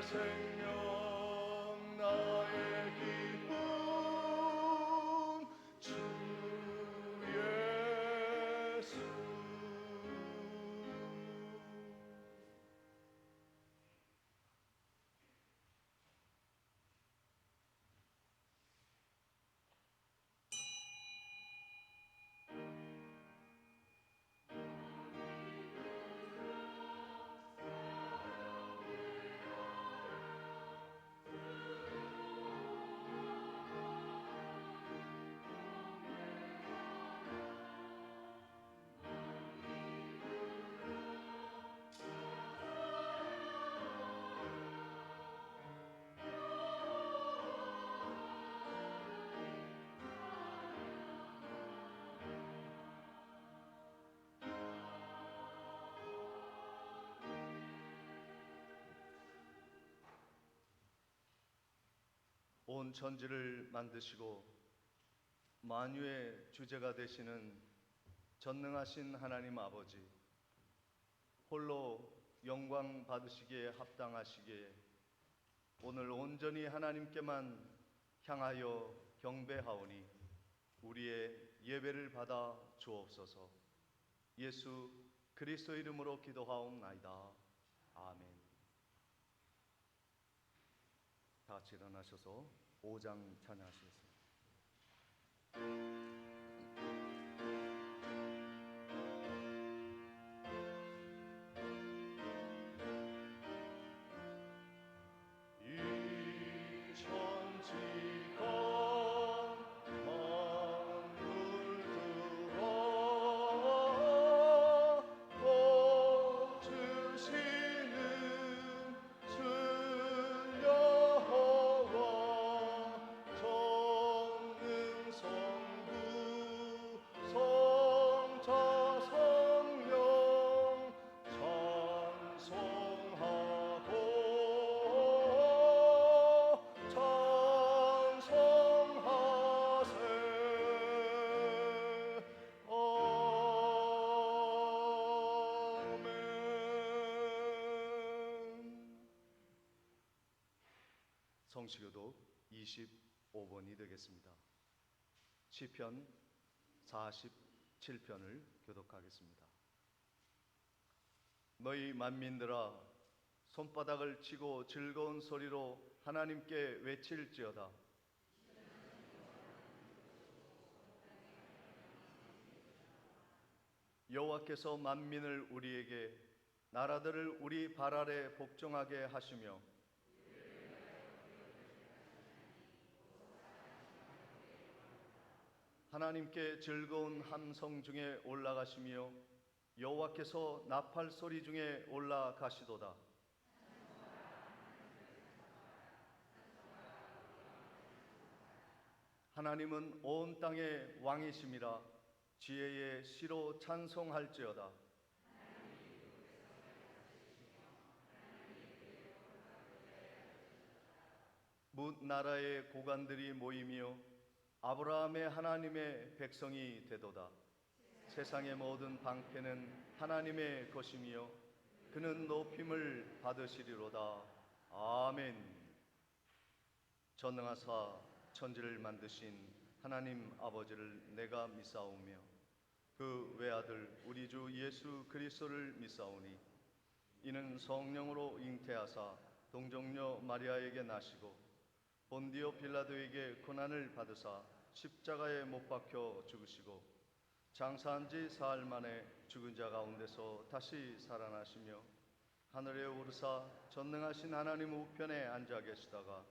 생명 나의 기쁨 주 예수. 온 천지를 만드시고 만유의 주제가 되시는 전능하신 하나님 아버지, 홀로 영광 받으시기에 합당하시기에 오늘 온전히 하나님께만 향하여 경배하오니 우리의 예배를 받아 주옵소서. 예수 그리스도 이름으로 기도하옵나이다. 아멘. 다 같이 일어나셔서 5장 찬양하시겠습니다. 성시교독 25번이 되겠습니다. 시편 47편을 교독하겠습니다. 너희 만민들아, 손바닥을 치고 즐거운 소리로 하나님께 외칠지어다. 여호와께서 만민을 우리에게, 나라들을 우리 발 아래 복종하게 하시며 하나님께 즐거운 함성 중에 올라가시며 여호와께서 나팔 소리 중에 올라가시도다. 하나님은 온 땅의 왕이심이라 지혜의 시로 찬송할지어다. 뭇 나라의 고관들이 모이며 아브라함의 하나님의 백성이 되도다. 세상의 모든 방패는 하나님의 것이며 그는 높임을 받으시리로다. 아멘. 전능하사 천지를 만드신 하나님 아버지를 내가 믿사오며 그 외아들 우리 주 예수 그리스도를 믿사오니 이는 성령으로 잉태하사 동정녀 마리아에게 나시고 본디오 빌라도에게 고난을 받으사 십자가에 못 박혀 죽으시고 장사한 지 사흘 만에 죽은 자 가운데서 다시 살아나시며 하늘에 오르사 전능하신 하나님 우편에 앉아 계시다가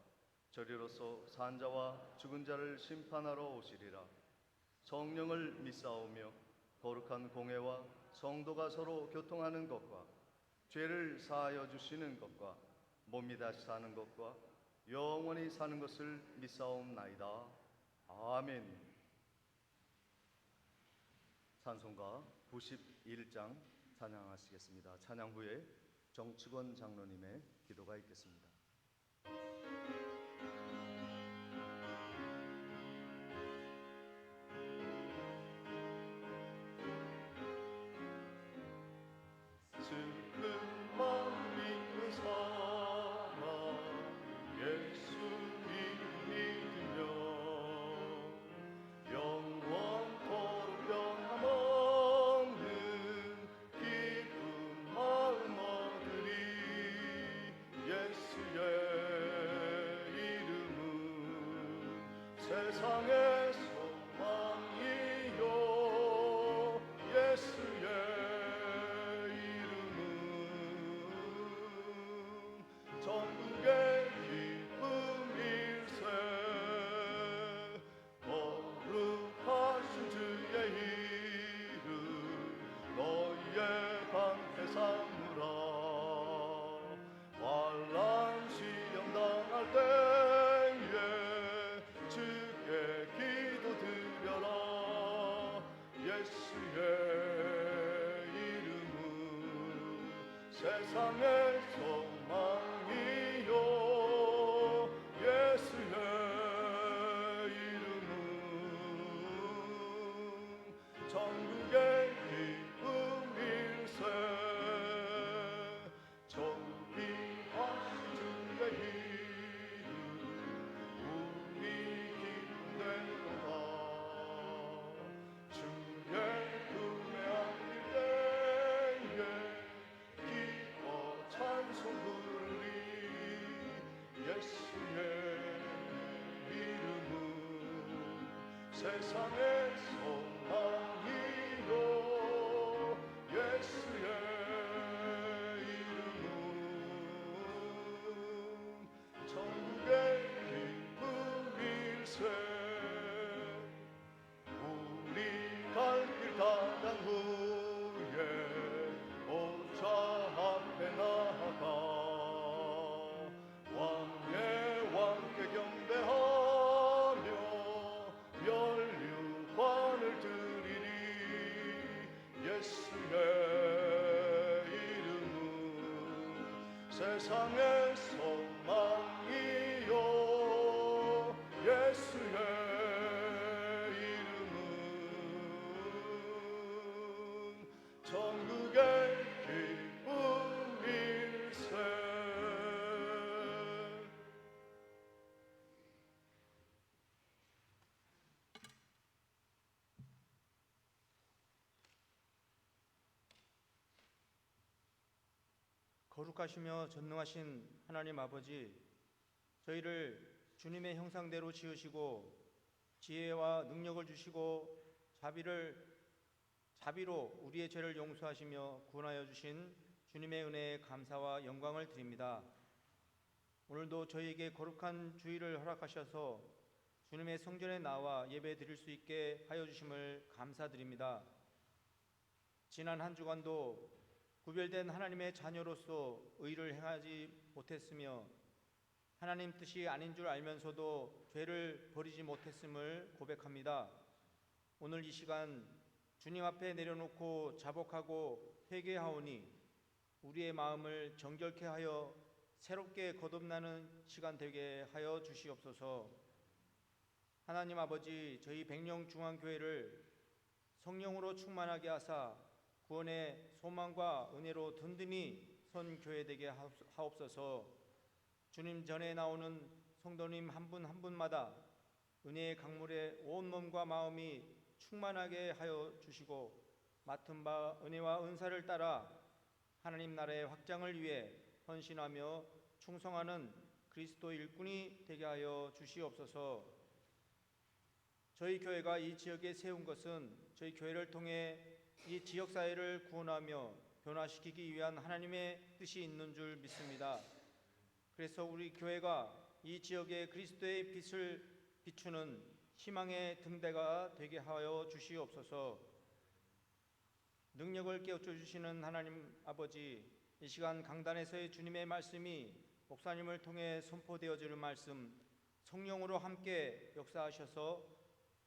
저리로서 산 자와 죽은 자를 심판하러 오시리라. 성령을 믿사오며 거룩한 공회와 성도가 서로 교통하는 것과 죄를 사하여 주시는 것과 몸이 다시 사는 것과 영원히 사는 것을 믿사옵나이다. 아멘. 찬송가 91장 찬양하시겠습니다. 찬양 후에 정축원 장로님의 기도가 있겠습니다. 슬픔만 믿는 사람 세상의 소망이요 예수의 이름은 전국의 기쁨일세. 거룩하신 주의 이름 너희의 방패 삼으라. 환난 시험 당할 때에 주께 기도드려라. 예수의 이름은 세상의 소망이요 예수의 이름은 전국의 기쁨일세. 존귀하신 주의 이름 우리 기쁨 되도다. 주의 품에 안길 때에 기뻐 찬송 부르리. 예수의 이름은 세상의 소망이요 예수의 이름은 천국의 기쁨일세. 우리 갈 길 다 간 후에 보좌 앞에 나아가 왕의 왕께 경배하며 면류관을 드리리. 예수의 이름은 세상의 소망이요 예수의 이름은 천국의 기쁨일세. 거룩하시며 전능하신 하나님 아버지, 저희를 주님의 형상대로 지으시고 지혜와 능력을 주시고 자비로 우리의 죄를 용서하시며 구원하여 주신 주님의 은혜에 감사와 영광을 드립니다. 오늘도 저희에게 거룩한 주일을 허락하셔서 주님의 성전에 나와 예배 드릴 수 있게 하여 주심을 감사드립니다. 지난 한 주간도 구별된 하나님의 자녀로서 의를 행하지 못했으며 하나님 뜻이 아닌 줄 알면서도 죄를 버리지 못했음을 고백합니다. 오늘 이 시간 주님 앞에 내려놓고 자복하고 회개하오니 우리의 마음을 정결케 하여 새롭게 거듭나는 시간 되게 하여 주시옵소서. 하나님 아버지, 저희 백령중앙교회를 성령으로 충만하게 하사 구원의 소망과 은혜로 든든히 선 교회 되게 하옵소서. 주님 전에 나오는 성도님 한 분 한 분마다 은혜의 강물에 온 몸과 마음이 충만하게 하여 주시고 맡은 바 은혜와 은사를 따라 하나님 나라의 확장을 위해 헌신하며 충성하는 그리스도 일꾼이 되게 하여 주시옵소서. 저희 교회가 이 지역에 세운 것은 저희 교회를 통해 이 지역사회를 구원하며 변화시키기 위한 하나님의 뜻이 있는 줄 믿습니다. 그래서 우리 교회가 이 지역에 그리스도의 빛을 비추는 희망의 등대가 되게 하여 주시옵소서. 능력을 깨우쳐 주시는 하나님 아버지, 이 시간 강단에서의 주님의 말씀이 목사님을 통해 선포되어지는 말씀, 성령으로 함께 역사하셔서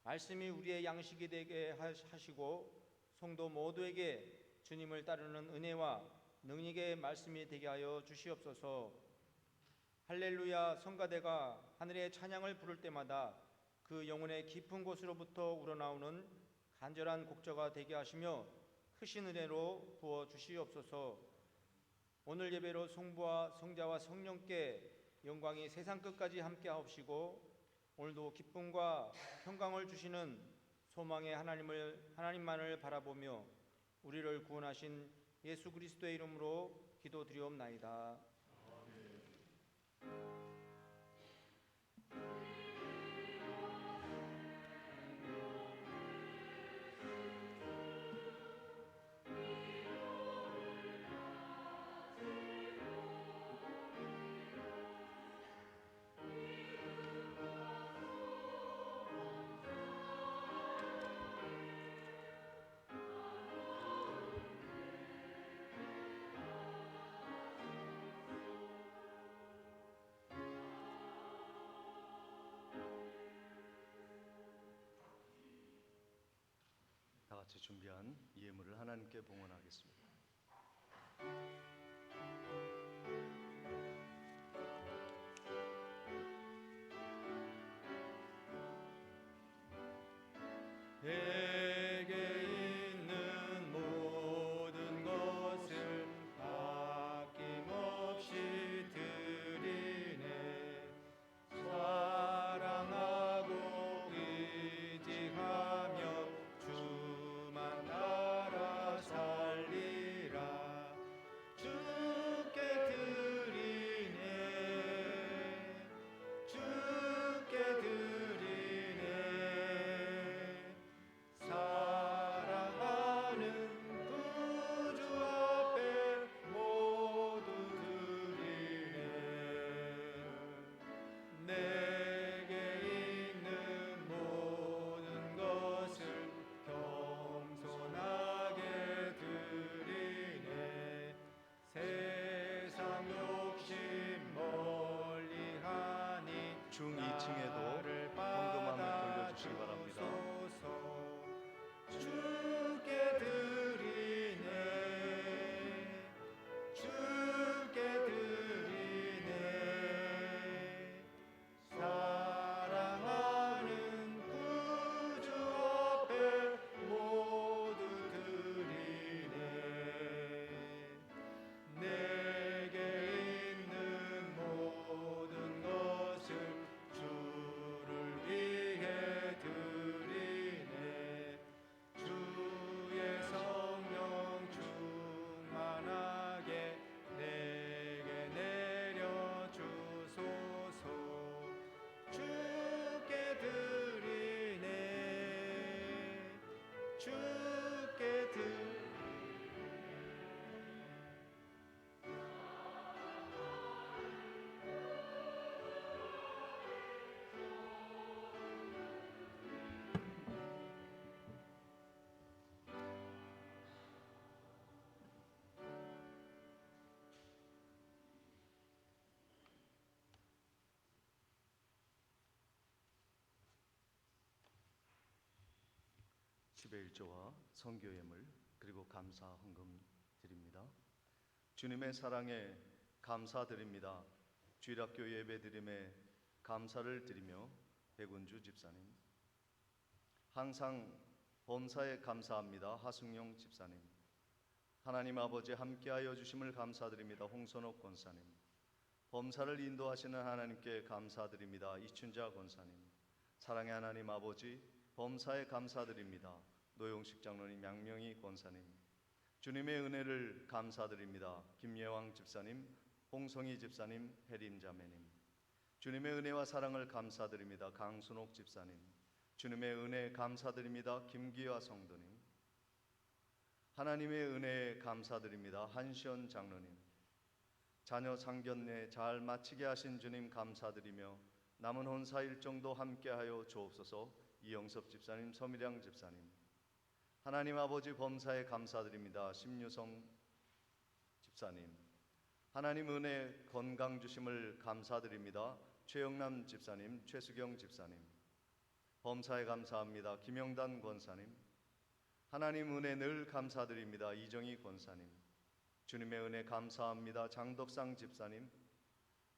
말씀이 우리의 양식이 되게 하시고 성도 모두에게 주님을 따르는 은혜와 능력의 말씀이 되게 하여 주시옵소서. 할렐루야 성가대가 하늘의 찬양을 부를 때마다 그 영혼의 깊은 곳으로부터 우러나오는 간절한 곡조가 되게 하시며 크신 은혜로 부어 주시옵소서. 오늘 예배로 성부와 성자와 성령께 영광이 세상 끝까지 함께 하옵시고 오늘도 기쁨과 평강을 주시는 소망의 하나님만을 바라보며 우리를 구원하신 예수 그리스도의 이름으로 기도드리옵나이다. 같이 준비한 예물을 하나님께 봉헌하겠습니다. 내게 있는 모든 것을 아낌없이 드리네. 사랑하고 의지하며 주만 따라 살리라. 주께 드리네. 주께 드리네. 사랑하는 구주 앞에 모두 드리네. 내게 있는 모든 것을 겸손하게 드리네. 세상 욕심 멀리하니 중 2층에도 헌금함을 돌려주시기 바랍니다. 주께 드리네. 주께 드리네. 사랑하는 구주 앞에 모두 드리네. 내게 있는 모든 것을 주를 위해 드리네. 주의 성령 충만하게 내게 내려 주소서. 주께 드리네. 주께 드리네. 십일조와 선교 예물 그리고 감사 헌금 드립니다. 주님의 사랑에 감사드립니다. 주일학교 예배드림에 감사를 드리며 백운주 집사님, 항상 범사에 감사합니다. 하승용 집사님, 하나님 아버지 함께하여 주심을 감사드립니다. 홍선옥 권사님, 범사를 인도하시는 하나님께 감사드립니다. 이춘자 권사님, 사랑의 하나님 아버지 범사에 감사드립니다. 노용식 장로님, 양명희 권사님, 주님의 은혜를 감사드립니다. 김예왕 집사님, 홍성희 집사님, 혜림 자매님, 주님의 은혜와 사랑을 감사드립니다. 강순옥 집사님, 주님의 은혜 감사드립니다. 김기화 성도님, 하나님의 은혜에 감사드립니다. 한시연 장로님, 자녀 상견례 잘 마치게 하신 주님 감사드리며 남은 혼사 일정도 함께하여 주옵소서. 이영섭 집사님, 서미량 집사님, 하나님 아버지 범사에 감사드립니다. 심유성 집사님, 하나님 은혜 건강 주심을 감사드립니다. 최영남 집사님, 최수경 집사님, 범사에 감사합니다. 김영단 권사님, 하나님 은혜 늘 감사드립니다. 이정희 권사님, 주님의 은혜 감사합니다. 장덕상 집사님,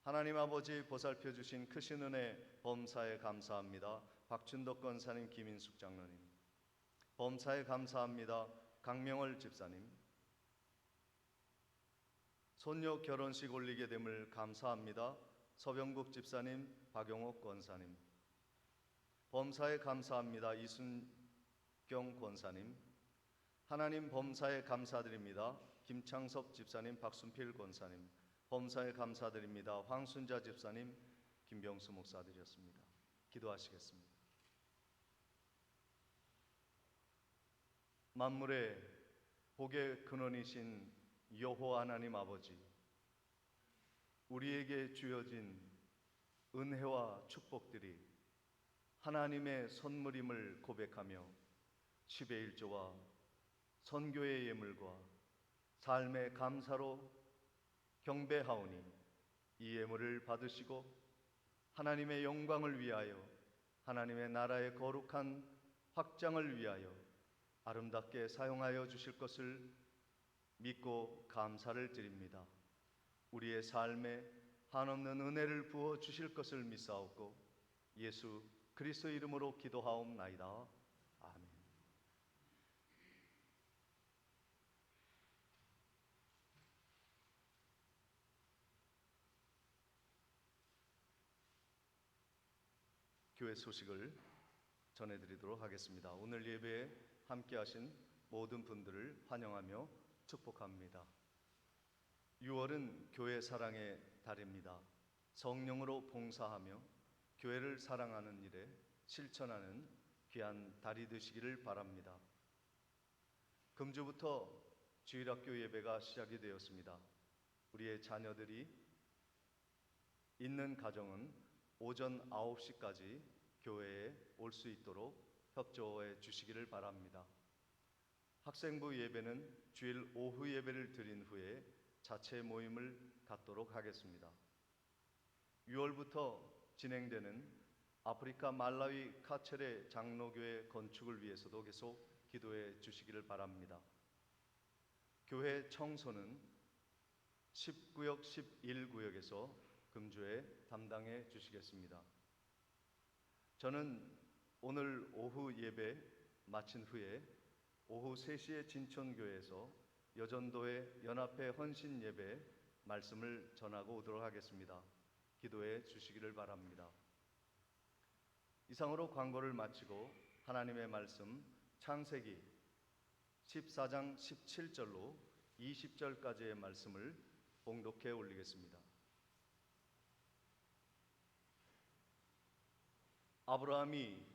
하나님 아버지 보살펴 주신 크신 은혜 범사에 감사합니다. 박춘덕 권사님, 김인숙 장로님, 범사에 감사합니다. 강명월 집사님, 손녀 결혼식 올리게 됨을 감사합니다. 서병국 집사님, 박용옥 권사님, 범사에 감사합니다. 이순경 권사님, 하나님 범사에 감사드립니다. 김창섭 집사님, 박순필 권사님, 범사에 감사드립니다. 황순자 집사님, 김병수 목사드렸습니다. 기도하시겠습니다. 만물의 복의 근원이신 여호와 하나님 아버지, 우리에게 주어진 은혜와 축복들이 하나님의 선물임을 고백하며 10의 1조와 선교의 예물과 삶의 감사로 경배하오니 이 예물을 받으시고 하나님의 영광을 위하여, 하나님의 나라의 거룩한 확장을 위하여 아름답게 사용하여 주실 것을 믿고 감사를 드립니다. 우리의 삶에 한없는 은혜를 부어 주실 것을 믿사옵고 예수 그리스도 이름으로 기도하옵나이다. 아멘. 교회 소식을 전해드리도록 하겠습니다. 오늘 예배에 함께하신 모든 분들을 환영하며 축복합니다. 6월은 교회 사랑의 달입니다. 성령으로 봉사하며 교회를 사랑하는 일에 실천하는 귀한 달이 되시기를 바랍니다. 금주부터 주일학교 예배가 시작이 되었습니다. 우리의 자녀들이 있는 가정은 오전 9시까지 교회에 올 수 있도록 협조해 주시기를 바랍니다. 학생부 예배는 주일 오후 예배를 드린 후에 자체 모임을 갖도록 하겠습니다. 6월부터 진행되는 아프리카 말라위 카체레 장로교회 건축을 위해서도 계속 기도해 주시기를 바랍니다. 교회 청소는 10구역 11구역에서 금주에 담당해 주시겠습니다. 저는 오늘 오후 예배 마친 후에 오후 3시에 진천교회에서 여전도의 연합회 헌신 예배 말씀을 전하고 오도록 하겠습니다. 기도해 주시기를 바랍니다. 이상으로 광고를 마치고 하나님의 말씀 창세기 14장 17절로 20절까지의 말씀을 봉독해 올리겠습니다. 아브라함이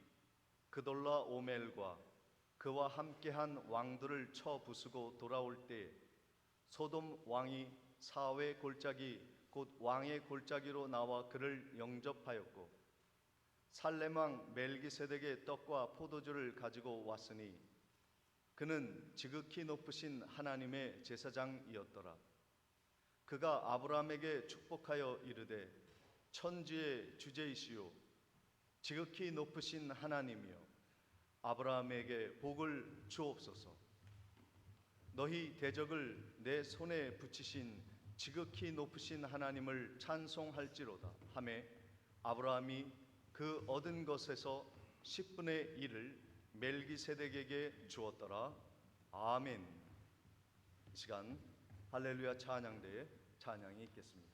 그돌라 오멜과 그와 함께한 왕들을 쳐 부수고 돌아올 때 소돔 왕이 사회 골짜기 곧 왕의 골짜기로 나와 그를 영접하였고 살렘 왕 멜기세덱의 떡과 포도주를 가지고 왔으니 그는 지극히 높으신 하나님의 제사장이었더라. 그가 아브라함에게 축복하여 이르되 천지의 주제이시오 지극히 높으신 하나님이여 아브라함에게 복을 주옵소서. 너희 대적을 내 손에 붙이신 지극히 높으신 하나님을 찬송할지로다 하매 아브라함이 그 얻은 것에서 10분의 1을 멜기세덱에게 주었더라. 아멘. 이 시간 할렐루야 찬양대에 찬양이 있겠습니다.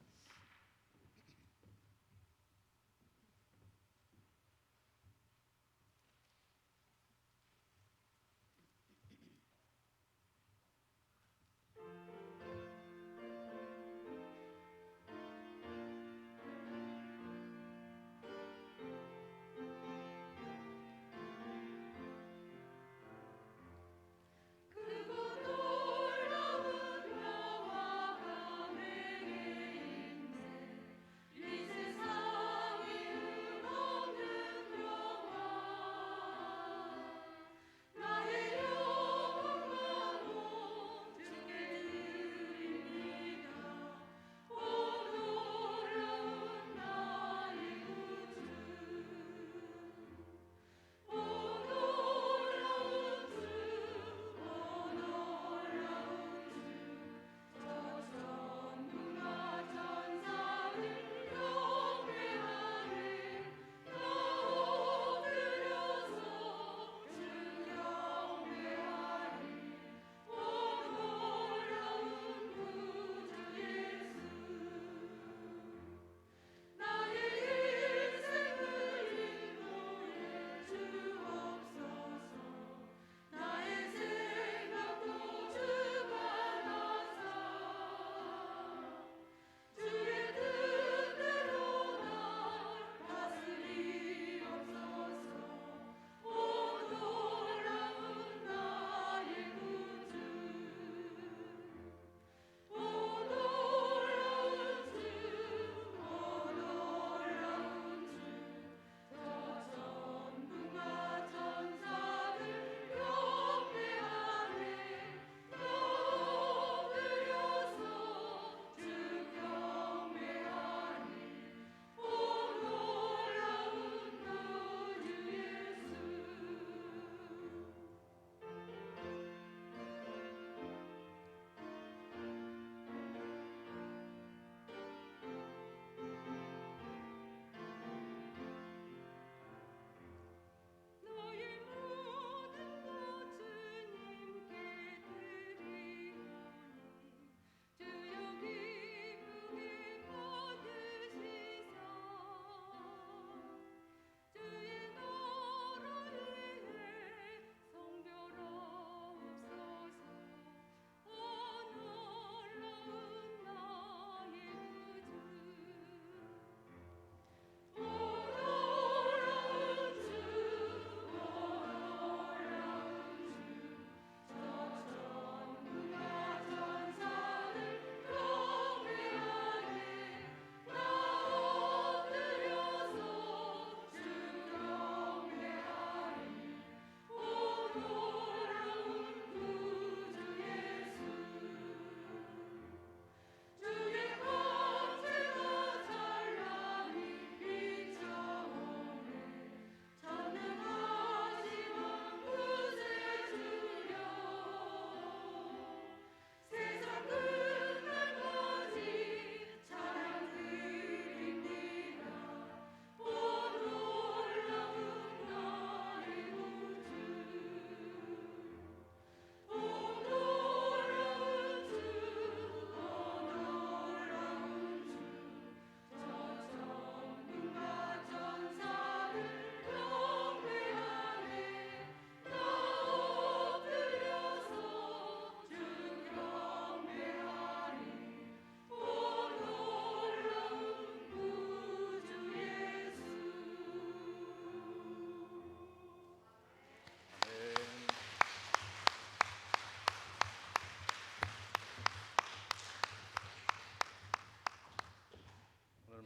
그고 놀라운 나와 감행에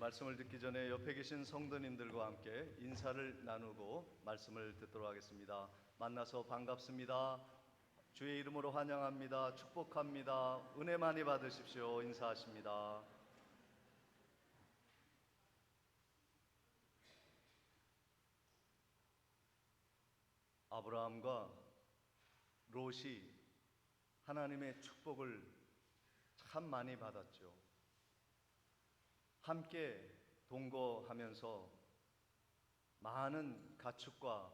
말씀을 듣기 전에 옆에 계신 성도님들과 함께 인사를 나누고 말씀을 듣도록 하겠습니다. 만나서 반갑습니다. 주의 이름으로 환영합니다. 축복합니다. 은혜 많이 받으십시오. 인사하십니다. 아브라함과 롯이 하나님의 축복을 참 많이 받았죠. 함께 동거하면서 많은 가축과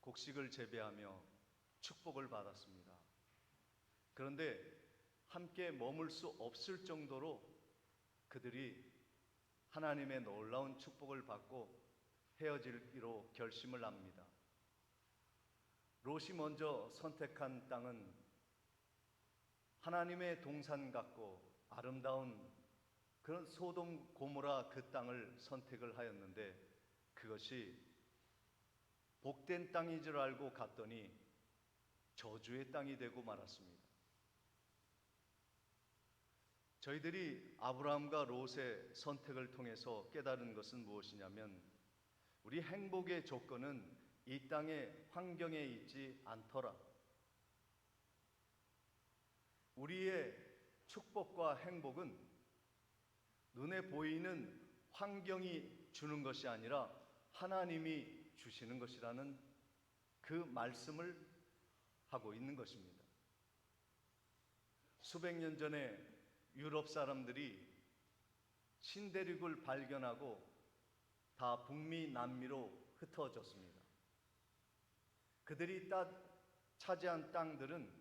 곡식을 재배하며 축복을 받았습니다. 그런데 함께 머물 수 없을 정도로 그들이 하나님의 놀라운 축복을 받고 헤어지기로 결심을 합니다. 롯이 먼저 선택한 땅은 하나님의 동산 같고 아름다운 그런 소돔 고모라 그 땅을 선택을 하였는데 그것이 복된 땅인 줄 알고 갔더니 저주의 땅이 되고 말았습니다. 저희들이 아브라함과 롯의 선택을 통해서 깨달은 것은 무엇이냐면 우리 행복의 조건은 이 땅의 환경에 있지 않더라. 우리의 축복과 행복은 눈에 보이는 환경이 주는 것이 아니라 하나님이 주시는 것이라는 그 말씀을 하고 있는 것입니다. 수백 년 전에 유럽 사람들이 신대륙을 발견하고 다 북미, 남미로 흩어졌습니다. 그들이 차지한 땅들은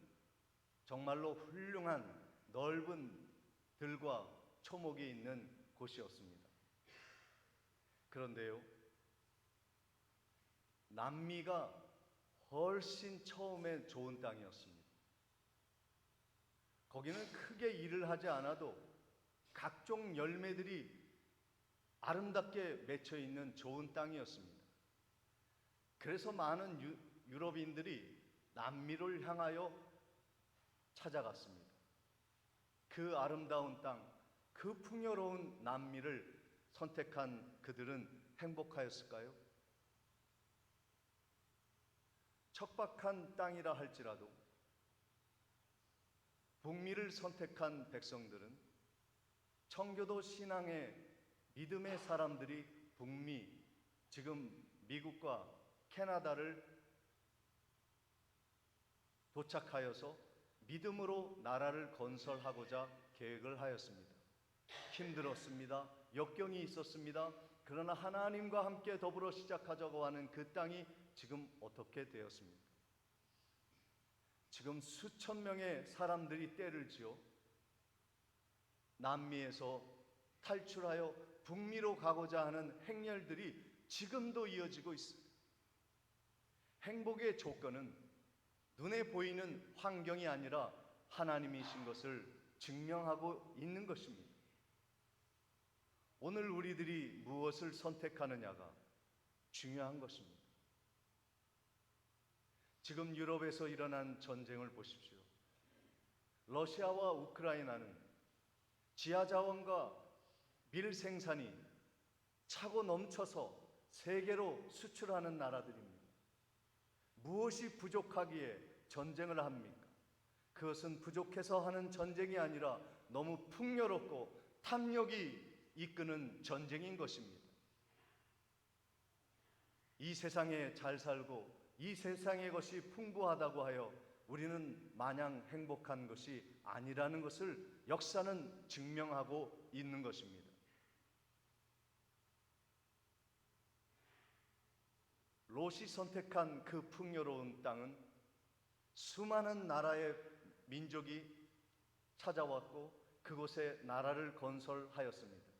정말로 훌륭한 넓은 들과 초목이 있는 곳이었습니다. 그런데요, 남미가 훨씬 처음에 좋은 땅이었습니다. 거기는 크게 일을 하지 않아도 각종 열매들이 아름답게 맺혀 있는 좋은 땅이었습니다. 그래서 많은 유럽인들이 남미를 향하여 찾아갔습니다. 그 아름다운 땅, 그 풍요로운 남미를 선택한 그들은 행복하였을까요? 척박한 땅이라 할지라도 북미를 선택한 백성들은 청교도 신앙의 믿음의 사람들이 북미, 지금 미국과 캐나다를 도착하여서 믿음으로 나라를 건설하고자 계획을 하였습니다. 힘들었습니다. 역경이 있었습니다. 그러나 하나님과 함께 더불어 시작하자고 하는 그 땅이 지금 어떻게 되었습니까? 지금 수천 명의 사람들이 떼를 지어 남미에서 탈출하여 북미로 가고자 하는 행렬들이 지금도 이어지고 있습니다. 행복의 조건은 눈에 보이는 환경이 아니라 하나님이신 것을 증명하고 있는 것입니다. 오늘 우리들이 무엇을 선택하느냐가 중요한 것입니다. 지금 유럽에서 일어난 전쟁을 보십시오. 러시아와 우크라이나는 지하자원과 밀 생산이 차고 넘쳐서 세계로 수출하는 나라들입니다. 무엇이 부족하기에 전쟁을 합니까? 그것은 부족해서 하는 전쟁이 아니라 너무 풍요롭고 탐욕이 이끄는 전쟁인 것입니다. 이 세상에 잘 살고 이 세상의 것이 풍부하다고 하여 우리는 마냥 행복한 것이 아니라는 것을 역사는 증명하고 있는 것입니다. 롯이 선택한 그 풍요로운 땅은 수많은 나라의 민족이 찾아왔고 그곳에 나라를 건설하였습니다.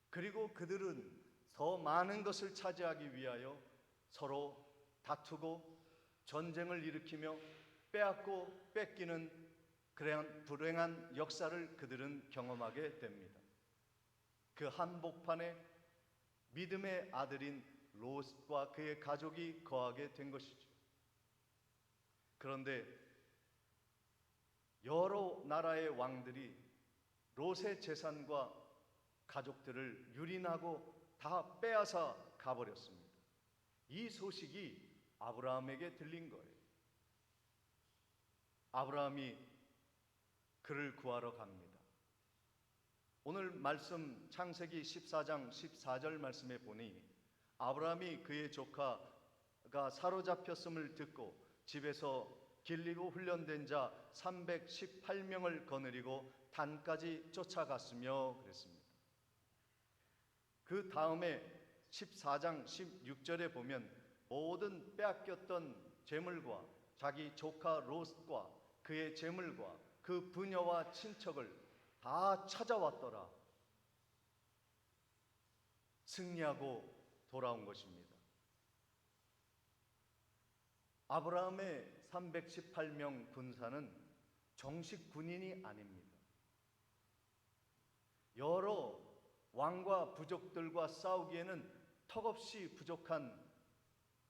그리고 그들은 더 많은 것을 차지하기 위하여 서로 다투고 전쟁을 일으키며 빼앗고 뺏기는 그러한 불행한 역사를 그들은 경험하게 됩니다. 그 한복판에 믿음의 아들인 롯과 그의 가족이 거하게 된 것이죠. 그런데 여러 나라의 왕들이 롯의 재산과 가족들을 유린하고 다 빼앗아 가버렸습니다. 이 소식이 아브라함에게 들린 거예요. 아브라함이 그를 구하러 갑니다. 오늘 말씀 창세기 14장 14절 말씀에 보니 아브라함이 그의 조카가 사로잡혔음을 듣고 집에서 길리고 훈련된 자 318명을 거느리고 단까지 쫓아갔으며 그랬습니다. 그 다음에 14장 16절에 보면 모든 빼앗겼던 재물과 자기 조카 롯과 그의 재물과 그 부녀와 친척을 다 찾아왔더라. 승리하고 돌아온 것입니다. 아브라함의 318명 군사는 정식 군인이 아닙니다. 여러 왕과 부족들과 싸우기에는 턱없이 부족한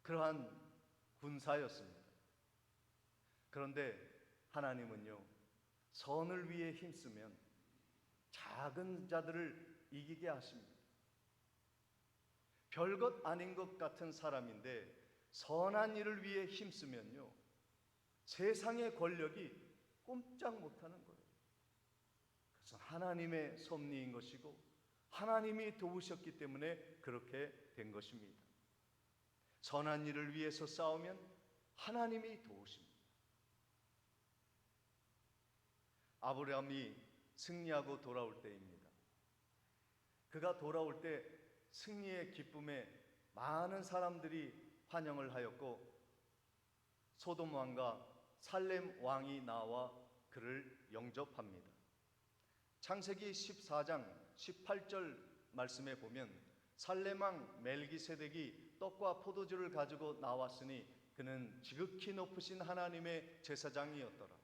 그러한 군사였습니다. 그런데 하나님은요, 선을 위해 힘쓰면 작은 자들을 이기게 하십니다. 별것 아닌 것 같은 사람인데 선한 일을 위해 힘쓰면요, 세상의 권력이 꼼짝 못하는 거예요. 그래서 하나님의 섭리인 것이고 하나님이 도우셨기 때문에 그렇게 된 것입니다. 선한 일을 위해서 싸우면 하나님이 도우십니다. 아브라함이 승리하고 돌아올 때입니다. 그가 돌아올 때 승리의 기쁨에 많은 사람들이 환영을 하였고 소돔 왕과 살렘 왕이 나와 그를 영접합니다. 창세기 14장 18절 말씀에 보면 살렘 왕 멜기세덱이 떡과 포도주를 가지고 나왔으니 그는 지극히 높으신 하나님의 제사장이었더라.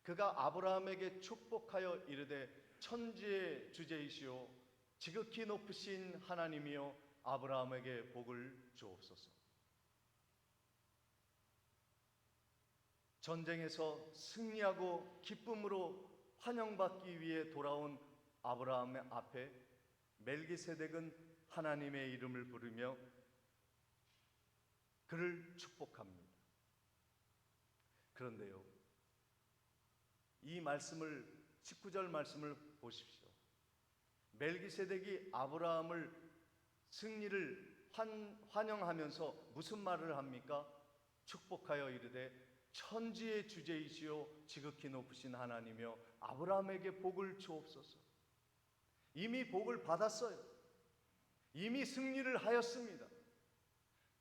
그가 아브라함에게 축복하여 이르되 천지의 주제이시오 지극히 높으신 하나님이여 아브라함에게 복을 주옵소서. 전쟁에서 승리하고 기쁨으로 환영받기 위해 돌아온 아브라함 앞에 멜기세덱은 하나님의 이름을 부르며 그를 축복합니다. 그런데요, 이 말씀을 19절 말씀을 보십시오. 멜기세덱이 아브라함을 승리를 환영하면서 무슨 말을 합니까? 축복하여 이르되 천지의 주제이시오 지극히 높으신 하나님이여 아브라함에게 복을 주옵소서. 이미 복을 받았어요. 이미 승리를 하였습니다.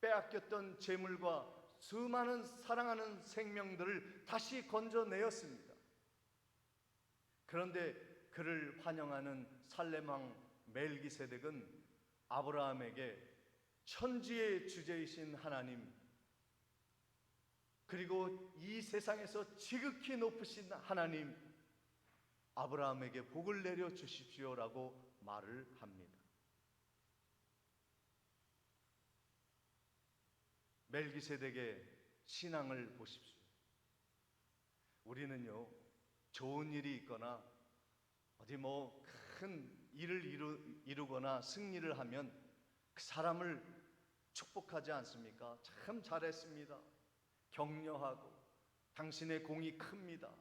빼앗겼던 재물과 수많은 사랑하는 생명들을 다시 건져내었습니다. 그런데 그를 환영하는 살렘 왕 멜기세덱은 아브라함에게 천지의 주제이신 하나님 그리고 이 세상에서 지극히 높으신 하나님 아브라함에게 복을 내려 주십시오라고 말을 합니다. 멜기세덱의 신앙을 보십시오. 우리는요, 좋은 일이 있거나 어디 큰 일을 이루거나 승리를 하면 그 사람을 축복하지 않습니까? 참 잘했습니다. 격려하고 당신의 공이 큽니다.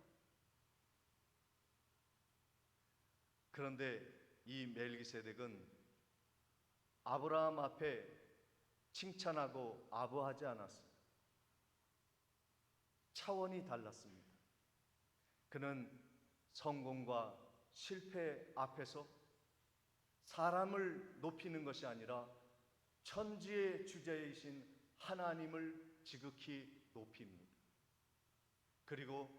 그런데 이 멜기세덱은 아브라함 앞에 칭찬하고 아부하지 않았습니다. 차원이 달랐습니다. 그는 성공과 실패 앞에서 사람을 높이는 것이 아니라 천지의 주제이신 하나님을 지극히 높입니다. 그리고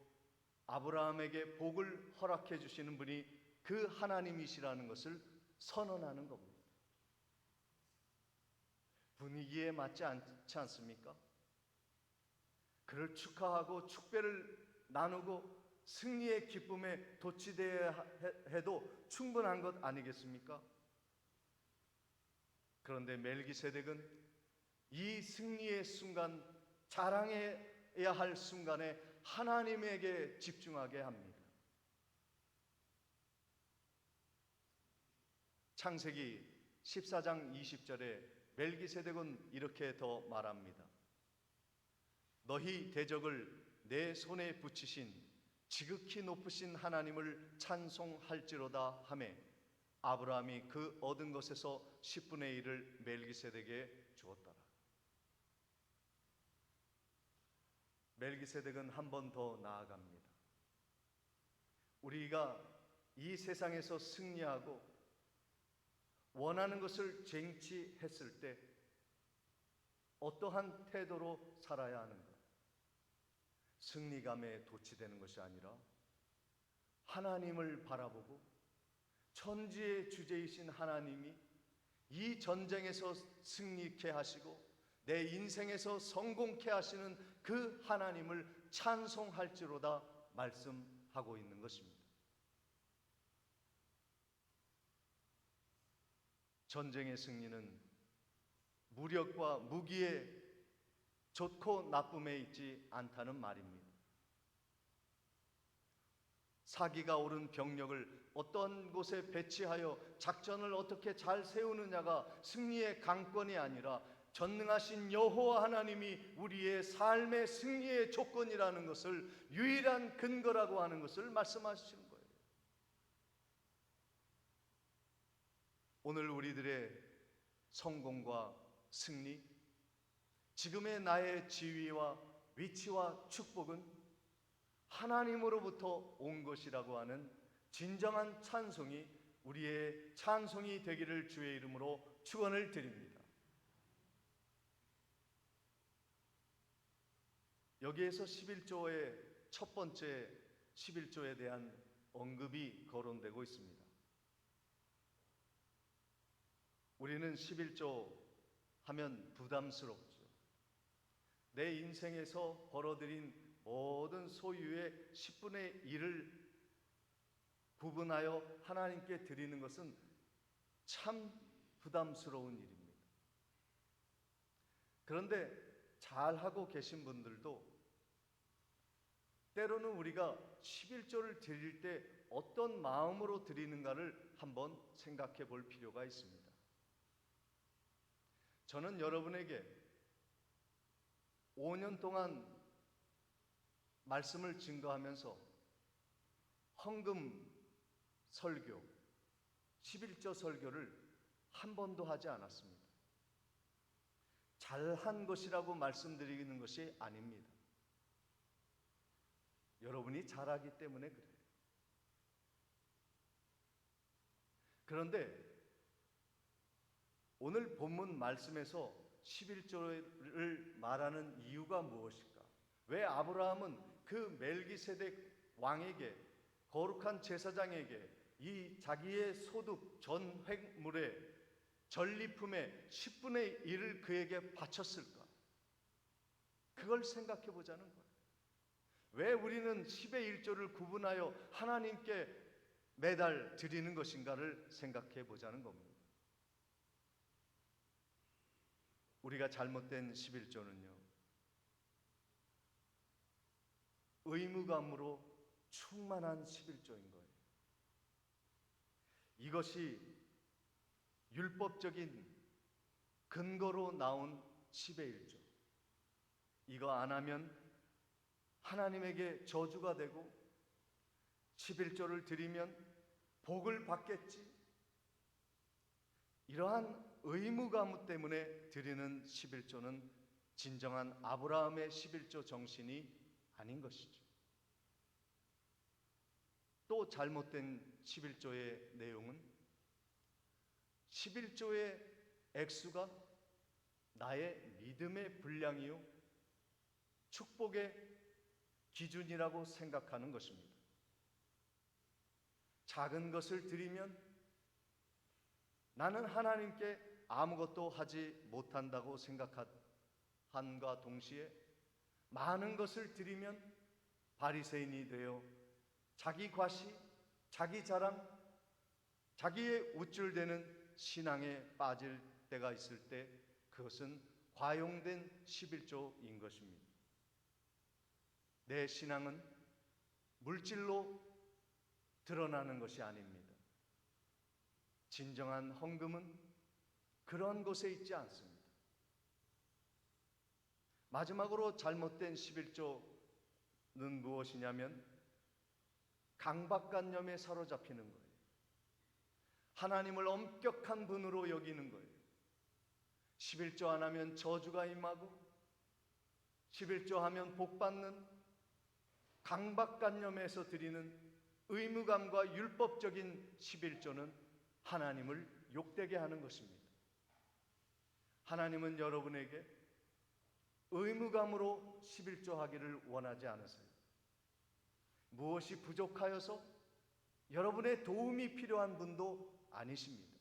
아브라함에게 복을 허락해 주시는 분이 그 하나님이시라는 것을 선언하는 겁니다. 분위기에 맞지 않지 않습니까? 그를 축하하고 축배를 나누고 승리의 기쁨에 도취되어야 해도 충분한 것 아니겠습니까? 그런데 멜기세덱은 이 승리의 순간, 자랑해야 할 순간에 하나님에게 집중하게 합니다. 창세기 14장 20절에 멜기세덱은 이렇게 더 말합니다. 너희 대적을 내 손에 붙이신 지극히 높으신 하나님을 찬송할지로다 하매 아브라함이 그 얻은 것에서 10분의 1을 멜기세덱에게 주었더라. 멜기세덱은 한 번 더 나아갑니다. 우리가 이 세상에서 승리하고 원하는 것을 쟁취했을 때 어떠한 태도로 살아야 하는가? 승리감에 도취되는 것이 아니라 하나님을 바라보고 천지의 주제이신 하나님이 이 전쟁에서 승리케 하시고 내 인생에서 성공케 하시는 그 하나님을 찬송할지로다 말씀하고 있는 것입니다. 전쟁의 승리는 무력과 무기의 좋고 나쁨에 있지 않다는 말입니다. 사기가 오른 병력을 어떤 곳에 배치하여 작전을 어떻게 잘 세우느냐가 승리의 강권이 아니라 전능하신 여호와 하나님이 우리의 삶의 승리의 조건이라는 것을, 유일한 근거라고 하는 것을 말씀하시는 거예요. 오늘 우리들의 성공과 승리, 지금의 나의 지위와 위치와 축복은 하나님으로부터 온 것이라고 하는 진정한 찬송이 우리의 찬송이 되기를 주의 이름으로 축원을 드립니다. 여기에서 11조의 첫 번째 11조에 대한 언급이 거론되고 있습니다. 우리는 11조 하면 부담스럽죠. 내 인생에서 벌어들인 모든 소유의 10분의 1을 구분하여 하나님께 드리는 것은 참 부담스러운 일입니다. 그런데 잘하고 계신 분들도 때로는 우리가 11조를 드릴 때 어떤 마음으로 드리는가를 한번 생각해 볼 필요가 있습니다. 저는 여러분에게 5년 동안 말씀을 증거하면서 헌금 설교, 11조 설교를 한 번도 하지 않았습니다. 잘한 것이라고 말씀드리는 것이 아닙니다. 여러분이 잘하기 때문에 그래요. 그런데 오늘 본문 말씀에서 11조를 말하는 이유가 무엇일까? 왜 아브라함은 그 멜기세덱 왕에게, 거룩한 제사장에게 이 자기의 소득 전 획물의 전리품의 10분의 1을 그에게 바쳤을까? 그걸 생각해 보자는 거예요. 왜 우리는 10의 1조를 구분하여 하나님께 매달 드리는 것인가를 생각해 보자는 겁니다. 우리가 잘못된 11조는요, 의무감으로 충만한 11조인 거예요. 이것이 율법적인 근거로 나온 10의 1조. 이거 안 하면 하나님에게 저주가 되고 11조를 드리면 복을 받겠지. 이러한 의무감 때문에 드리는 11조는 진정한 아브라함의 11조 정신이 아닌 것이죠. 또 잘못된 11조의 내용은 11조의 액수가 나의 믿음의 분량이요 축복의 기준이라고 생각하는 것입니다. 작은 것을 드리면 나는 하나님께 아무것도 하지 못한다고 생각함과 동시에 많은 것을 드리면 바리새인이 되어 자기 과시, 자기 자랑, 자기의 우쭐대는 신앙에 빠질 때가 있을 때 그것은 과용된 11조인 것입니다. 내 신앙은 물질로 드러나는 것이 아닙니다. 진정한 헌금은 그런 곳에 있지 않습니다. 마지막으로 잘못된 11조는 무엇이냐면 강박관념에 사로잡히는 거예요. 하나님을 엄격한 분으로 여기는 거예요. 11조 안 하면 저주가 임하고 11조 하면 복 받는 강박관념에서 드리는 의무감과 율법적인 11조는 하나님을 욕되게 하는 것입니다. 하나님은 여러분에게 의무감으로 11조 하기를 원하지 않으세요. 무엇이 부족하여서 여러분의 도움이 필요한 분도 아니십니다.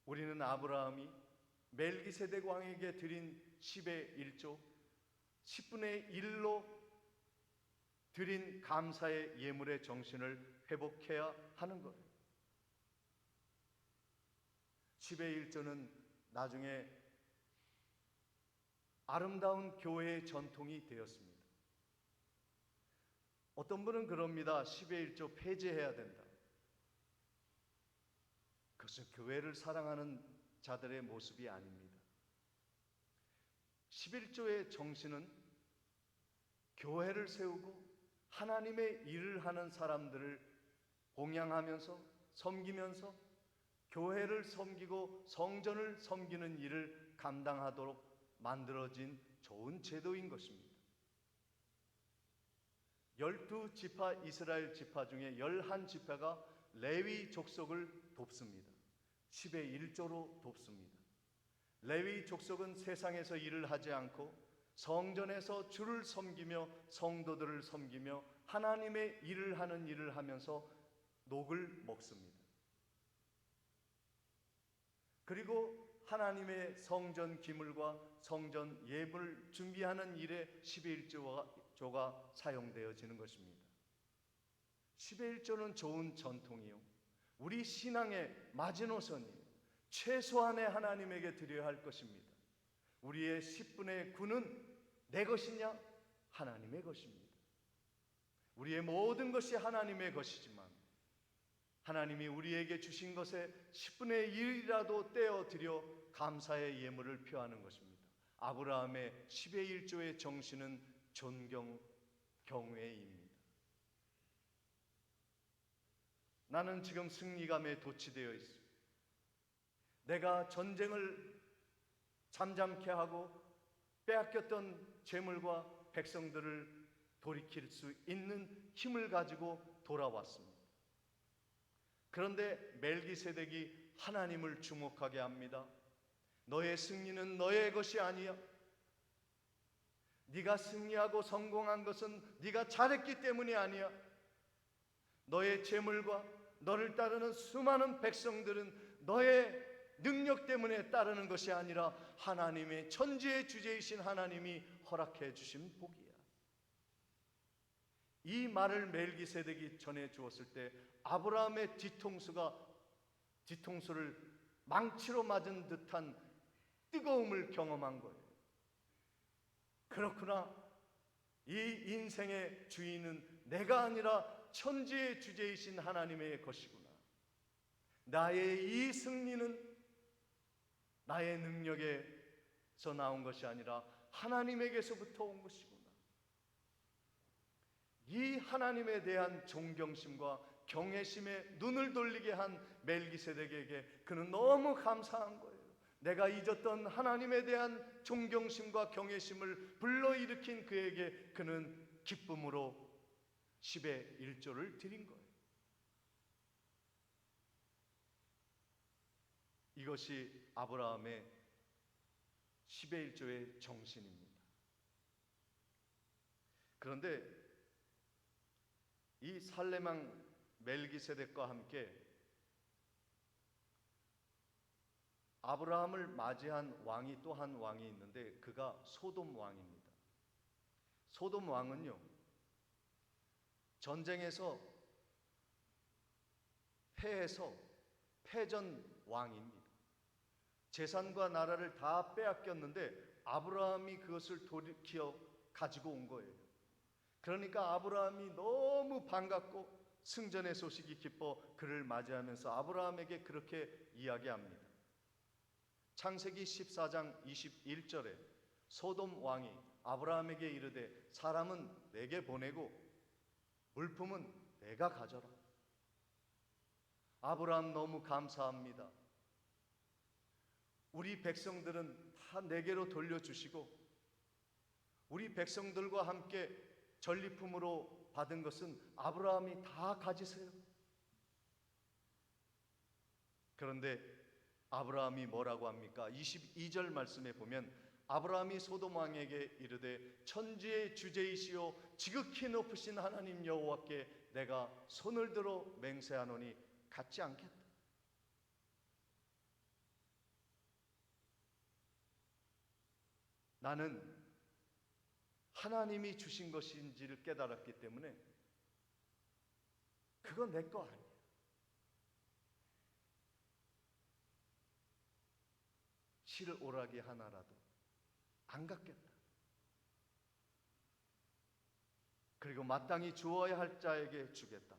우리는 아브라함이 멜기세덱 왕에게 드린 10의 1조 10분의 1로 드린 감사의 예물의 정신을 회복해야 하는 거예요. 10의 1조는 나중에 아름다운 교회의 전통이 되었습니다. 어떤 분은 그럽니다. 10의 1조 폐지해야 된다. 그것은 교회를 사랑하는 자들의 모습이 아닙니다. 11조의 정신은 교회를 세우고 하나님의 일을 하는 사람들을 봉양하면서 섬기면서 교회를 섬기고 성전을 섬기는 일을 감당하도록 만들어진 좋은 제도인 것입니다. 12지파 이스라엘 지파 중에 11지파가 레위 족속을 돕습니다. 10의 1조로 돕습니다. 레위 족속은 세상에서 일을 하지 않고 성전에서 주를 섬기며 성도들을 섬기며 하나님의 일을 하는 일을 하면서 녹을 먹습니다. 그리고 하나님의 성전 기물과 성전 예물을 준비하는 일에 10의 1조가 사용되어지는 것입니다. 10의 1조는 좋은 전통이요, 우리 신앙의 마지노선이에요. 최소한의 하나님에게 드려야 할 것입니다. 우리의 10분의 9는 내 것이냐? 하나님의 것입니다. 우리의 모든 것이 하나님의 것이지만 하나님이 우리에게 주신 것에 10분의 1이라도 떼어드려 감사의 예물을 표하는 것입니다. 아브라함의 10의 1조의 정신은 존경, 경외입니다. 나는 지금 승리감에 도취되어 있습니다. 내가 전쟁을 잠잠케 하고 빼앗겼던 재물과 백성들을 돌이킬 수 있는 힘을 가지고 돌아왔습니다. 그런데 멜기세덱이 하나님을 주목하게 합니다. 너의 승리는 너의 것이 아니야. 네가 승리하고 성공한 것은 네가 잘했기 때문이 아니야. 너의 재물과 너를 따르는 수많은 백성들은 너의 능력 때문에 따르는 것이 아니라 하나님의 천지의 주제이신 하나님이 허락해 주신 복이야. 이 말을 멜기세덱이 전해 주었을 때 아브라함의 뒤통수를 망치로 맞은 듯한 뜨거움을 경험한 거예요. 그렇구나. 이 인생의 주인은 내가 아니라 천지의 주제이신 하나님의 것이구나. 나의 이 승리는 나의 능력에서 나온 것이 아니라 하나님에게서부터 온 것이구나. 이 하나님에 대한 존경심과 경외심에 눈을 돌리게 한 멜기세덱에게 그는 너무 감사한 거예요. 내가 잊었던 하나님에 대한 존경심과 경외심을 불러일으킨 그에게 그는 기쁨으로 10의 1조를 드린 거예요. 이것이 아브라함의 10의 1조의 정신입니다. 그런데 이 살레망 멜기세덱과 함께 아브라함을 맞이한 왕이 또 한 왕이 있는데 그가 소돔 왕입니다. 소돔 왕은요, 전쟁에서 패해서 패전 왕입니다. 재산과 나라를 다 빼앗겼는데 아브라함이 그것을 돌이켜 가지고 온 거예요. 그러니까 아브라함이 너무 반갑고 승전의 소식이 기뻐 그를 맞이하면서 아브라함에게 그렇게 이야기합니다. 창세기 14장 21절에 소돔 왕이 아브라함에게 이르되 사람은 내게 보내고 물품은 내가 가져라. 아브라함 너무 감사합니다. 우리 백성들은 다 내게로 돌려주시고 우리 백성들과 함께 전리품으로 받은 것은 아브라함이 다 가지세요. 그런데 아브라함이 뭐라고 합니까? 22절 말씀에 보면 아브라함이 소돔 왕에게 이르되 천지의 주제이시오 지극히 높으신 하나님 여호와께 내가 손을 들어 맹세하노니 갖지 않겠다. 나는 하나님이 주신 것인지를 깨달았기 때문에 그건 내 거 아니야. 실오라기 하나라도 안 갖겠다. 그리고 마땅히 주어야 할 자에게 주겠다.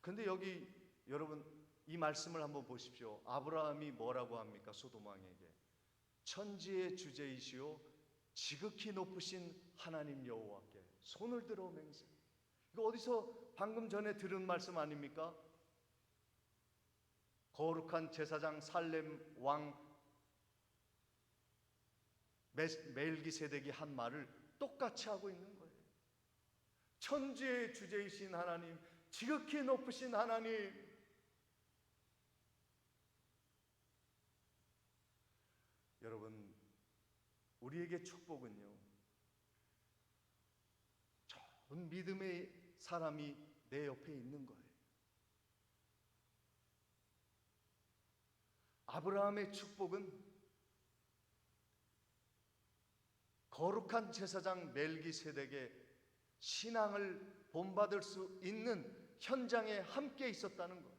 근데 여기 여러분 이 말씀을 한번 보십시오. 아브라함이 뭐라고 합니까? 소돔 왕에게 천지의 주제이시오 지극히 높으신 하나님 여호와께 손을 들어 맹세. 이거 어디서 방금 전에 들은 말씀 아닙니까? 거룩한 제사장 살렘 왕 멜기세덱이 한 말을 똑같이 하고 있는 거예요. 천지의 주제이신 하나님, 지극히 높으신 하나님. 여러분, 우리에게 축복은요, 좋은 믿음의 사람이 내 옆에 있는 거예요. 아브라함의 축복은 거룩한 제사장 멜기세덱의 신앙을 본받을 수 있는 현장에 함께 있었다는 거예요.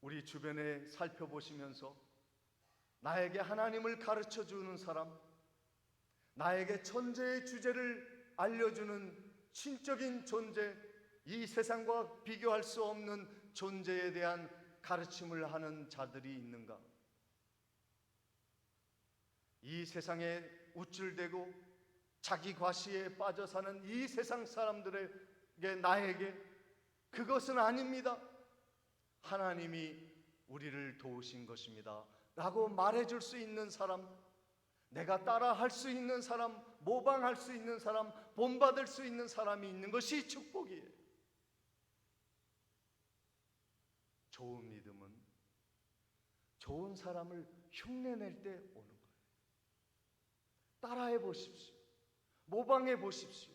우리 주변에 살펴보시면서 나에게 하나님을 가르쳐 주는 사람, 나에게 천재의 주제를 알려주는 신적인 존재, 이 세상과 비교할 수 없는 존재에 대한 가르침을 하는 자들이 있는가? 이 세상에 우쭐대고 자기 과시에 빠져 사는 이 세상 사람들에게 나에게 그것은 아닙니다. 하나님이 우리를 도우신 것입니다 라고 말해줄 수 있는 사람, 내가 따라할 수 있는 사람, 모방할 수 있는 사람, 본받을 수 있는 사람이 있는 것이 축복이에요. 좋은 믿음은 좋은 사람을 흉내낼 때 오는 거예요. 따라해 보십시오. 모방해 보십시오.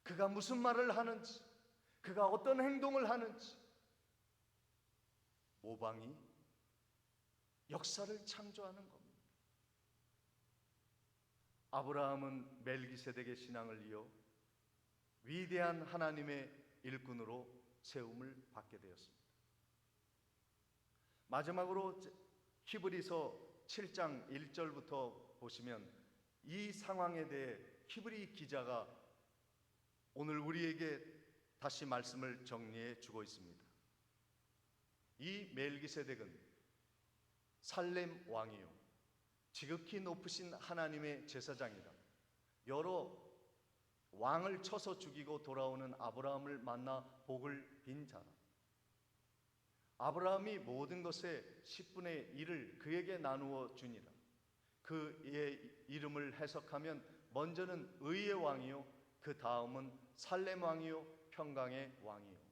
그가 무슨 말을 하는지, 그가 어떤 행동을 하는지. 모방이 역사를 창조하는 겁니다. 아브라함은 멜기세덱의 신앙을 이어 위대한 하나님의 일꾼으로 세움을 받게 되었습니다. 마지막으로 히브리서 7장 1절부터 보시면 이 상황에 대해 히브리 기자가 오늘 우리에게 다시 말씀을 정리해 주고 있습니다. 이 멜기세덱은 살렘 왕이요 지극히 높으신 하나님의 제사장이다. 여러 왕을 쳐서 죽이고 돌아오는 아브라함을 만나 복을 빈 자라. 아브라함이 모든 것의 10분의 1을 그에게 나누어 주니라. 그의 이름을 해석하면 먼저는 의의 왕이요 그 다음은 살렘 왕이요 평강의 왕이요.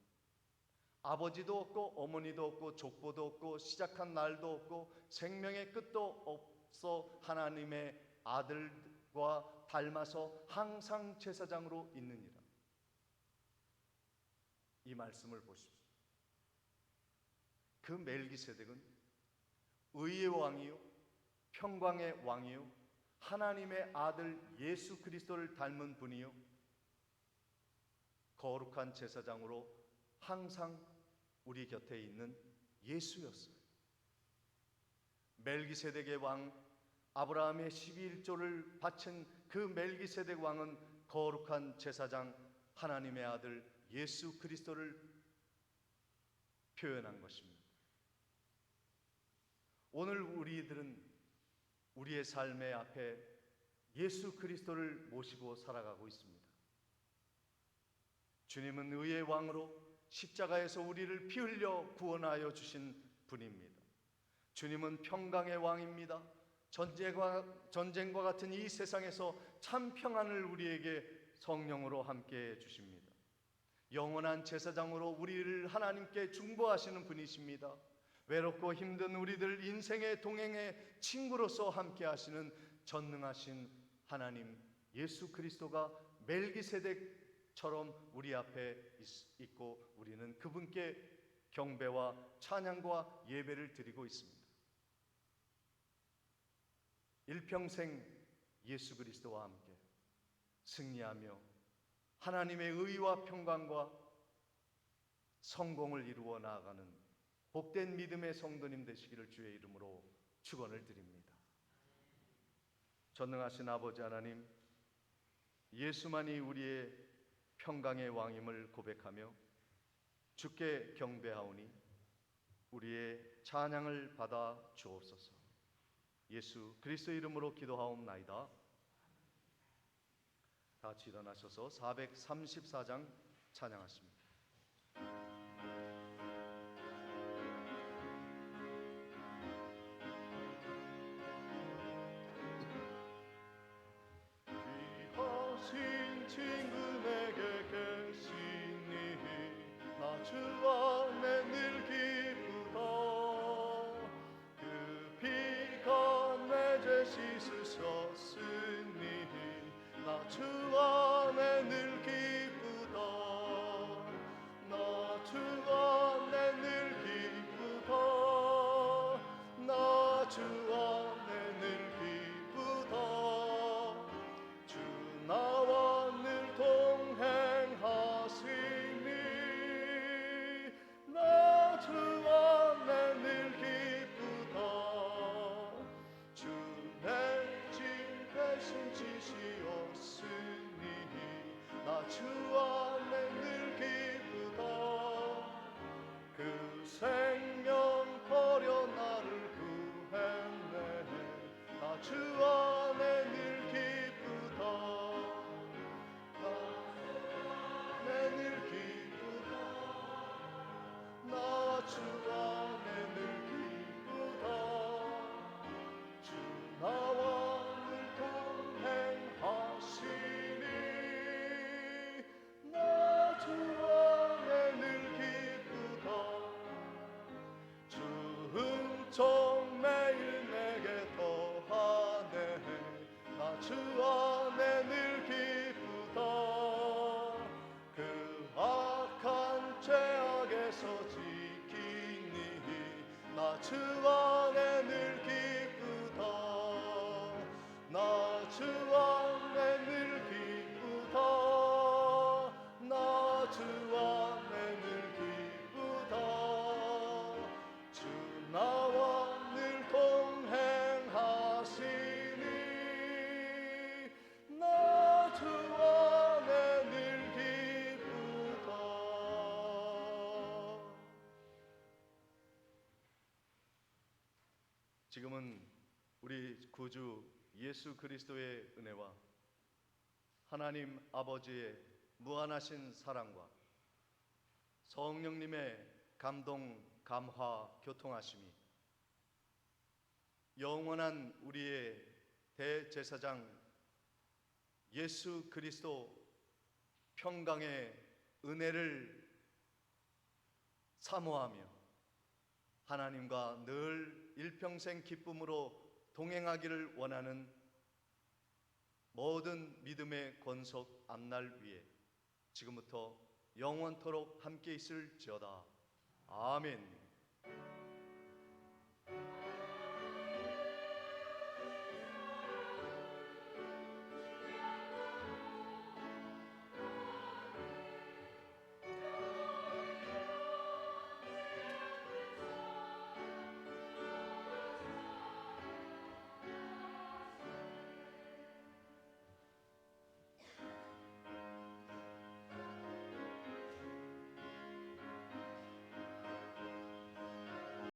아버지도 없고 어머니도 없고 족보도 없고 시작한 날도 없고 생명의 끝도 없어 하나님의 아들과 닮아서 항상 제사장으로 있느니라. 이 말씀을 보십시오. 그 멜기세덱은 의의 왕이요 평강의 왕이요 하나님의 아들 예수 그리스도를 닮은 분이요 거룩한 제사장으로 항상 우리 곁에 있는 예수였어요. 멜기세덱의 왕 아브라함의 11조를 바친 그 멜기세덱 왕은 거룩한 제사장 하나님의 아들 예수 그리스도를 표현한 것입니다. 오늘 우리들은 우리의 삶의 앞에 예수 그리스도를 모시고 살아가고 있습니다. 주님은 의의 왕으로 십자가에서 우리를 피 흘려 구원하여 주신 분입니다. 주님은 평강의 왕입니다. 전쟁과 같은 이 세상에서 참 평안을 우리에게 성령으로 함께 해주십니다. 영원한 제사장으로 우리를 하나님께 중보하시는 분이십니다. 외롭고 힘든 우리들 인생의 동행의 친구로서 함께 하시는 전능하신 하나님 예수 그리스도가 멜기세덱처럼 우리 앞에 있고 우리는 그분께 경배와 찬양과 예배를 드리고 있습니다. 일평생 예수 그리스도와 함께 승리하며 하나님의 의와 평강과 성공을 이루어 나아가는 복된 믿음의 성도님 되시기를 주의 이름으로 축원을 드립니다. 전능하신 아버지 하나님, 예수만이 우리의 평강의 왕임을 고백하며 주께 경배하오니 우리의 찬양을 받아 주옵소서. 예수 그리스도 이름으로 기도하옵나이다. 다 같이 일어나셔서 434장 찬양하십니다. 귀하신 친구 내게 계시니 나 주 안에 늘 기쁘다. 그 피가 내 죄 씻으셨으니 나 주 안에 늘 기쁘다. 나 주 안에 늘 기쁘다. 나 주 안에 늘 기쁘다. 주 나와 늘 동행하시니 나 주 안에 늘 기쁘다. 주 내 진 대신 지시었으니 나 주 안에 늘 기쁘다. 그 생명 버려 나를 구했네. 나 주 안에 늘 기쁘다. 나 늘 기쁘다. 나 주 안에 늘 기쁘다. 주 나와 늘 동행하시니 나 주 안에 늘 기쁘다. 주 은총 매일 내게 더하네. 나 주 안에 늘 기쁘다. 그 악한 죄악에서 지키니 나 주 안에 늘 기쁘다. 나 주 안에 늘 기쁘다. 나 주 안에 늘 기쁘다. 주 나와 늘 동행하시니 나 주 안에 늘 기쁘다. 지금은 우리 구주 예수 그리스도의 은혜와 하나님 아버지의 무한하신 사랑과 성령님의 감동, 감화, 교통하심이 영원한 우리의 대제사장 예수 그리스도 평강의 은혜를 사모하며 하나님과 늘 일평생 기쁨으로 동행하기를 원하는 모든 믿음의 권속 앞날 위에 지금부터 영원토록 함께 있을지어다. 아멘.